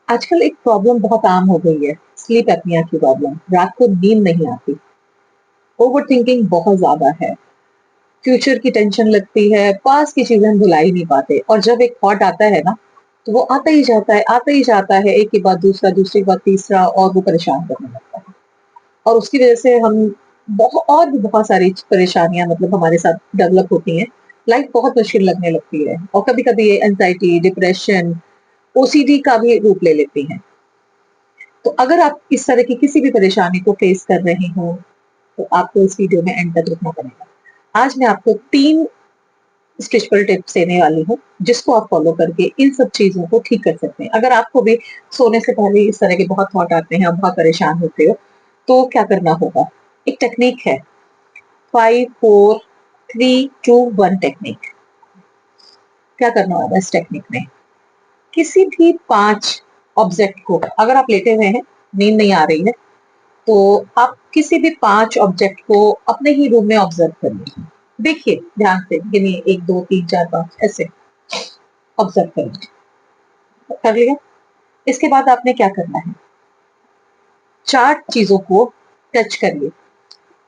आजकल एक प्रॉब्लम बहुत आम हो गई है, स्लीप एपनिया की प्रॉब्लम। रात को नींद नहीं आती, ओवरथिंकिंग बहुत ज्यादा है, फ्यूचर की टेंशन लगती है, पास की चीजें हम भुला ही नहीं पाते। और जब एक थॉट आता है ना, तो वो आता ही जाता है, आता ही जाता है, एक के बाद दूसरा, दूसरे के बाद तीसरा, और वो परेशान करने लगता है। और उसकी वजह से हम बहुत और भी बहुत सारी परेशानियां मतलब हमारे साथ डेवलप होती हैं। लाइफ बहुत मुश्किल लगने लगती है, और कभी कभी ये एंजाइटी, डिप्रेशन, ओसीडी का भी रूप ले लेती है। तो अगर आप इस तरह की किसी भी परेशानी को फेस कर रहे हो, तो आपको इस वीडियो में एंड तक रुकना पड़ेगा। आज मैं आपको 3 स्ट्रेचबल टिप्स देने वाली हूँ, जिसको आप फॉलो करके इन सब चीज़ों को ठीक कर सकते हैं। अगर आपको भी सोने से पहले इस तरह के बहुत थॉट आते हैं, आप बहुत परेशान होते हो, तो क्या करना होगा? एक टेक्निक है, 5, 4, 3, 2, 1 टेक्निक। क्या करना होगा इस टेक्निक में? किसी भी 5 ऑब्जेक्ट को, अगर आप लेटे हुए हैं, नींद नहीं आ रही है, तो आप किसी भी 5 ऑब्जेक्ट को अपने ही रूम में ऑब्जर्व करिए। देखिए ध्यान से, गिनिए 1, 2, 3, 4, 5 ऐसे ऑब्जर्व करिए। कर लिया? इसके बाद आपने क्या करना है? 4 चीज़ों को टच करिए।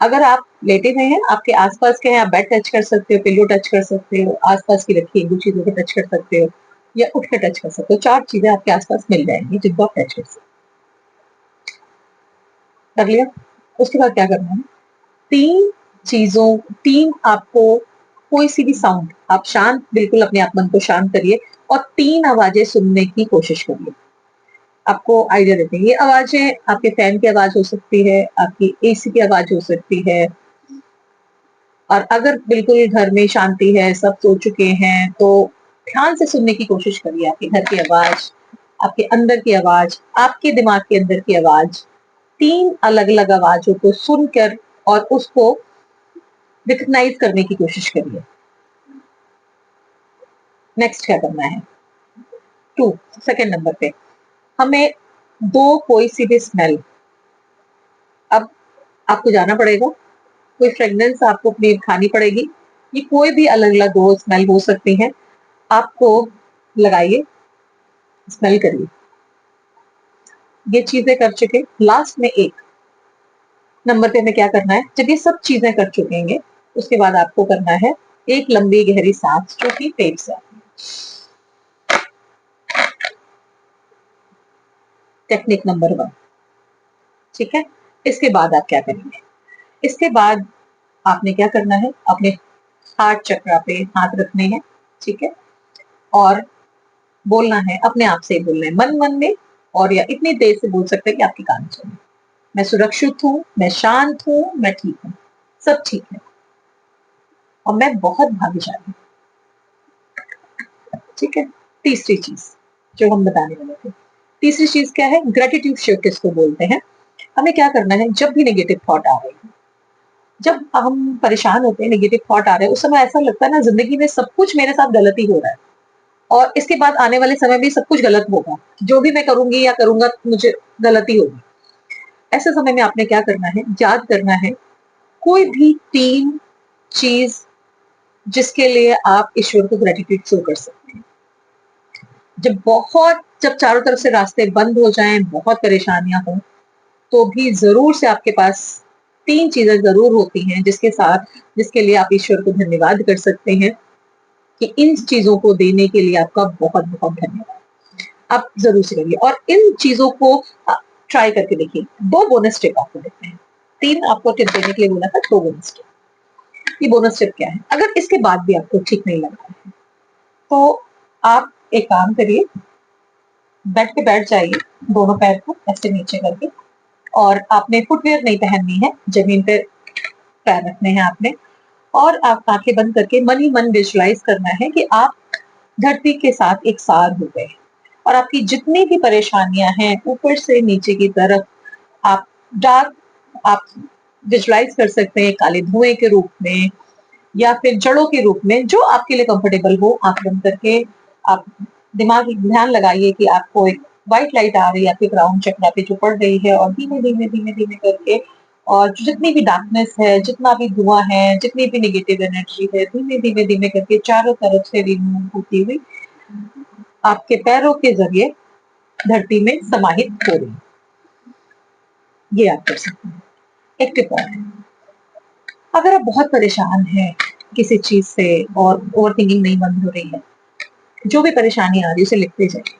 अगर आप लेटे हुए हैं, आपके आस-पास के हैं, आप बेड टच कर सकते हो, पिलो टच कर सकते हो, आस-पास की रखी 1-2 चीज़ों को टच कर सकते हो, या उठ के टच कर सकते हो। 4 चीज़ें आपके आस-पास मिल जाएँगी जिनको आप टच कर सकते हो। कर लिया? उसके बाद क्या करना है? 3 चीज़ों 3 आपको कोई सी भी साउंड, आप शांत बिल्कुल अपने आप मन को शांत करिए, और 3 आवाज़ें सुनने की कोशिश करिए। आपको आइडिया देते हैं, ये आवाज़ें आपके फैन की आवाज़ हो सकती है, आपकी एसी की आवाज़ हो सकती है, और अगर बिल्कुल घर में शांति है, सब सो चुके हैं, तो ध्यान से सुनने की कोशिश करिए। आपके घर की आवाज़, आपके अंदर की आवाज़, आपके दिमाग के अंदर की आवाज़, 3 अलग-अलग आवाज़ों को सुनकर और उसको रिकॉग्नाइज़ करने की कोशिश करिए। नेक्स्ट क्या करना है? 2 सेकंड नंबर पे हमें 2 कोई सी भी स्मेल, अब आपको जाना पड़ेगा, कोई फ्रेग्रेंस आपको अपनी खानी पड़ेगी। ये कोई भी अलग-अलग 2 स्मेल हो सकती हैं, आपको लगाइए, स्मेल करिए। ये चीज़ें कर चुके, लास्ट में 1 नंबर पे हमें क्या करना है? जब ये सब चीज़ें कर चुकेंगे, उसके बाद आपको करना है एक लंबी गहरी साँस, जो कि पेट से आती है। टेक्निक नंबर 1, ठीक है? इसके बाद आप क्या करेंगे? इसके बाद आपने क्या करना है? अपने हार्ट चक्रा पे हाथ रखने हैं, ठीक है? और बोलना है, अपने आप से ही बोलना है, मन-मन में, और या इतनी तेज़ से बोल सकते हैं कि आपके कान सुने। मैं सुरक्षित हूँ, मैं शांत हूँ, मैं ठीक हूँ, सब ठीक है, और मैं बहुत भाग्यशाली हूँ, ठीक है? तीसरी चीज़ जो हम बताने वाले थे, तीसरी चीज़ क्या है? ग्रैटिट्यूड शिफ्ट इसको बोलते हैं। हमें क्या करना है? जब भी नेगेटिव थॉट आ रहे हैं, जब हम परेशान होते हैं, नेगेटिव थॉट आ रहे हैं, उस समय ऐसा लगता है ना, ज़िंदगी में सब कुछ मेरे साथ गलत ही हो रहा है, और इसके बाद आने वाले समय में सब कुछ गलत होगा। जो भी मैं करूँगी या करूँगा, मुझे गलत ही होगी। ऐसे समय में आपने क्या करना है? याद करना है कोई भी 3 चीज़ जिसके लिए आप ईश्वर को ग्रैटिट्यूड शो कर सकते हैं। जब चारों तरफ से रास्ते बंद हो जाएँ, बहुत परेशानियाँ हों, तो भी ज़रूर से आपके पास 3 चीज़ें ज़रूर होती हैं जिसके लिए आप ईश्वर को धन्यवाद कर सकते हैं, कि इन चीज़ों को देने के लिए आपका बहुत-बहुत धन्यवाद। आप ज़रूर से करिए, और इन चीज़ों को ट्राई करके देखिए। 2 बोनस टिप आपको देते हैं। 3 आपको टिप देने के लिए बोला था, 2 बोनस टिप। ये बोनस टिप क्या है? अगर इसके बाद भी आपको ठीक नहीं लग रहा है, तो आप एक काम करिए, बेड पे बैठ जाइए, दोनों पैर को ऐसे नीचे करके, और आपने फुटवियर नहीं पहननी है, ज़मीन पे पैर रखने हैं आपने, और आप आँखें बंद करके मन ही मन विजुअलाइज़ करना है कि आप धरती के साथ एक सार हो गए, और आपकी जितनी भी परेशानियाँ हैं, ऊपर से नीचे की तरफ आप डार्क आप विजुअलाइज़ कर सकते हैं, काले धुएँ के रूप में, या फिर जड़ों के रूप में, जो आपके लिए कंफर्टेबल हो। आँख बंद करके आप दिमाग में ध्यान लगाइए कि आपको एक व्हाइट लाइट आ रही है आपके क्राउन चक्रा पे जो पड़ रही है, और धीमे-धीमे, धीमे-धीमे करके, और जितनी भी डार्कनेस है, जितना भी धुआँ है, जितनी भी नेगेटिव एनर्जी है, धीमे-धीमे, धीमे करके चारों तरफ से रिमूव होती हुई आपके पैरों के ज़रिए धरती में समाहित हो रही है। ये आप कर सकते हैं। एक टिप और है, अगर आप बहुत परेशान हैं किसी चीज से और ओवर थिंकिंग नहीं बंद हो रही है, जो भी परेशानी आ रही है उसे लिखते जाइए।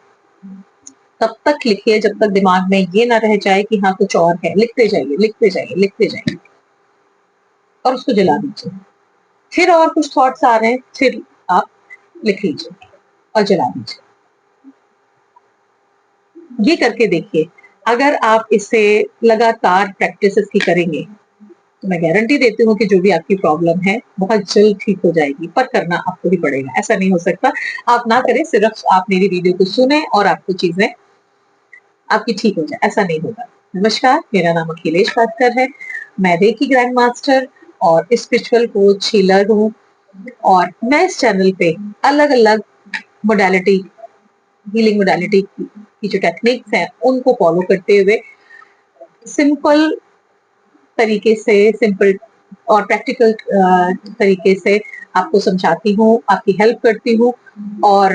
तब तक लिखिए जब तक दिमाग में ये ना रह जाए कि हाँ कुछ और है। लिखते जाइए, लिखते जाइए, लिखते जाइए और उसको जला दीजिए। फिर और कुछ थॉट्स आ रहे हैं, फिर आप लिख लीजिए और जला दीजिए। ये करके देखिए, अगर आप इसे लगातार प्रैक्टिसेस की करेंगे तो मैं गारंटी देती हूँ कि जो भी आपकी प्रॉब्लम है बहुत जल्द ठीक हो जाएगी। पर करना आपको ही पड़ेगा, ऐसा नहीं हो सकता आप ना करें, सिर्फ आप मेरी वीडियो को सुने और आपको चीजें आपकी ठीक हो जाए, ऐसा नहीं होगा। नमस्कार, मेरा नाम अखिलेश पाटकर है। मैं रेकी ग्रैंड मास्टर और स्पिरिचुअल कोच हीलर हूँ और मैं इस चैनल पे अलग अलग मोडालिटी, हीलिंग मोडालिटी की जो टेक्निक्स हैं उनको फॉलो करते हुए सिंपल तरीके से, सिंपल और प्रैक्टिकल तरीके से आपको समझाती हूँ, आपकी हेल्प करती हूँ और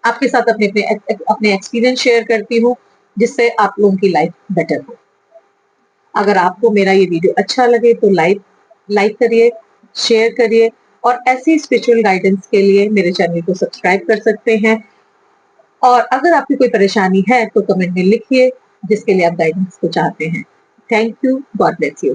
आपके साथ अपने एक्सपीरियंस शेयर करती हूँ, जिससे आप लोगों की लाइफ बेटर हो। अगर आपको मेरा ये वीडियो अच्छा लगे तो लाइक करिए, शेयर करिए और ऐसी स्पिरिचुअल गाइडेंस के लिए मेरे चैनल को सब्सक्राइब कर सकते हैं। और अगर आपकी कोई परेशानी है तो कमेंट में लिखिए जिसके लिए आप गाइडेंस को चाहते हैं। Thank you, God bless you.